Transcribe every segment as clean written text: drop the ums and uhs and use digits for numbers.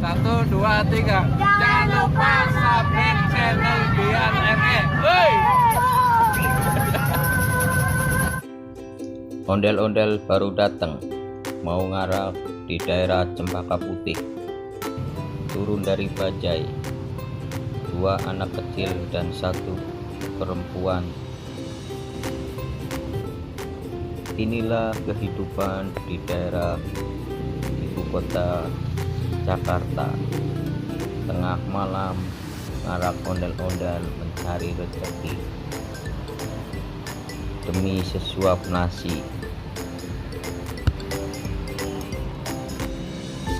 Satu, dua, tiga. Jangan lupa subscribe channel Dian RE. Woi. Ondel-ondel baru datang, mau ngarah di daerah Cempaka Putih. Turun dari bajai, 2 anak kecil dan 1 perempuan. Inilah kehidupan di daerah ibu kota Jakarta. Tengah malam, ngarak ondel-ondel mencari rezeki demi sesuap nasi.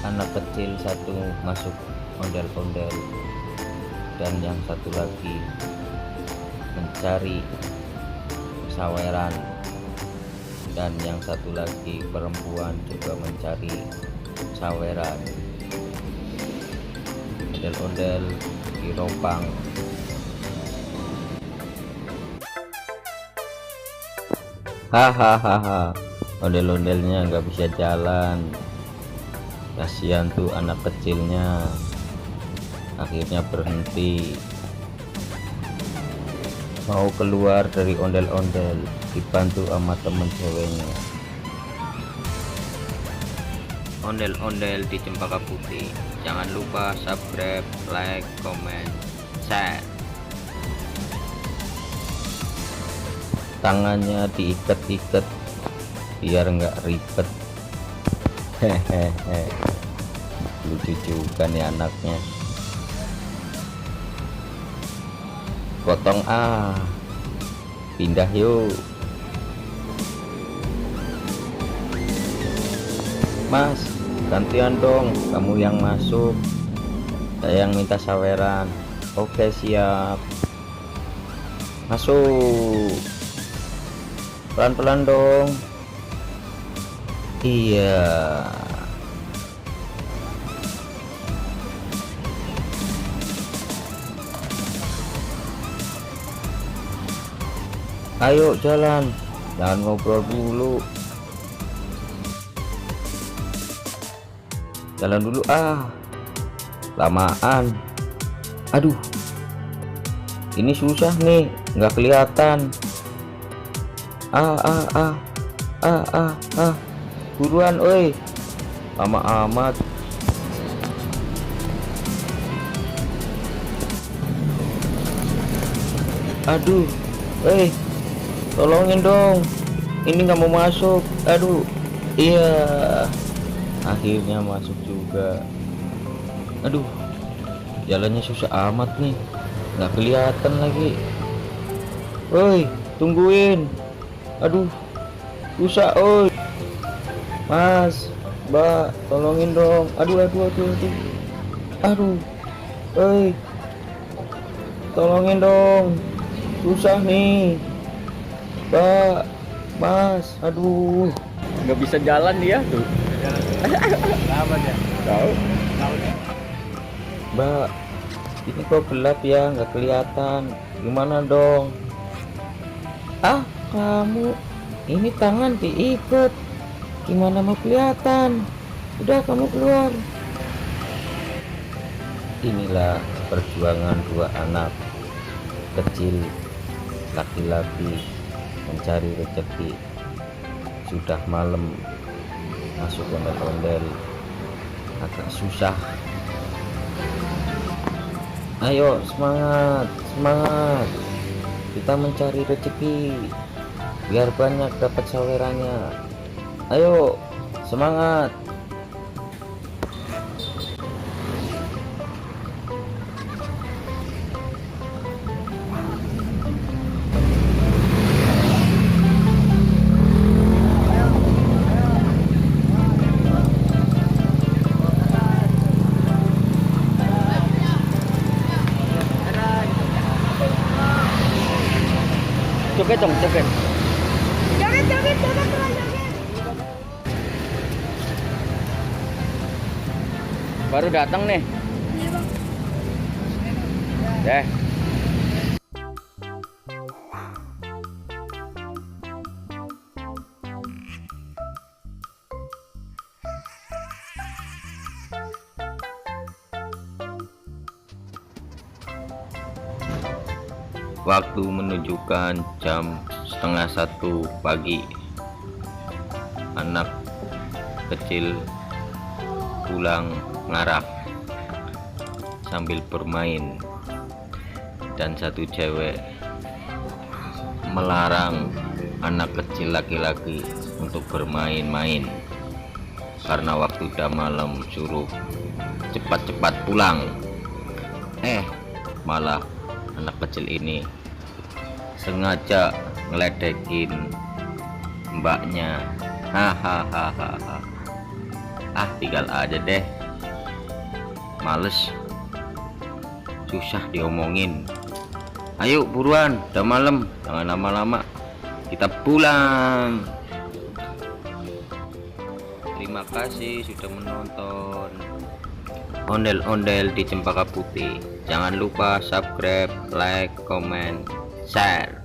Anak kecil 1 masuk ondel-ondel dan yang 1 lagi mencari saweran, dan yang 1 lagi perempuan juga mencari saweran. Ondel-ondel diropang. Hahaha, ondel-ondelnya nggak bisa jalan. Kasihan tuh anak kecilnya, akhirnya berhenti. Mau keluar dari ondel-ondel, dibantu sama temen ceweknya. Ondel-ondel di Cempaka Putih, jangan lupa subscribe, like, comment, share. Tangannya diikat-ikat biar nggak ribet. Hehehe, lucu juga nih anaknya. Potong pindah yuk. Mas, gantian dong, kamu yang masuk, saya yang minta saweran. Oke, siap. Masuk, pelan-pelan dong. Iya. Ayo jalan, jangan ngobrol dulu. Jalan dulu lamaan. Aduh, ini susah nih, nggak kelihatan. Buruan, oi, lama amat. Aduh, tolongin dong, ini nggak mau masuk. Aduh, iya, akhirnya masuk juga. Aduh, jalannya susah amat nih, nggak kelihatan lagi. Woi, tungguin. Aduh, susah, oi. Mas, Mbak, tolongin dong. Aduh, woi, tolongin dong, susah nih, Mbak, Mas. Aduh, nggak bisa jalan dia tuh. Apa ya? Tahu, Mbak, ini kok gelap ya, nggak kelihatan. Gimana dong? Kamu, ini tangan diikat, gimana mau kelihatan? Udah, kamu keluar. Inilah perjuangan 2 anak kecil laki-laki mencari rezeki. Sudah malam, masuk ondel-ondel agak susah. Ayo, semangat, kita mencari rezeki biar banyak dapat sawerannya. Ayo, semangat. Joget dong, joget. Joget. Baru datang nih. Deh. Waktu menunjukkan jam 12:30 pagi. Anak kecil pulang ngarah sambil bermain, dan satu cewek melarang anak kecil laki-laki untuk bermain-main karena waktu udah malam, suruh cepat-cepat pulang. Malah anak kecil ini sengaja ngeledekin mbaknya. Hahaha. Tinggal aja deh, males, susah diomongin. Ayo buruan, udah malam, jangan lama-lama, kita pulang. Terima kasih sudah menonton ondel-ondel di Cempaka Putih. Jangan lupa subscribe, like, comment, share.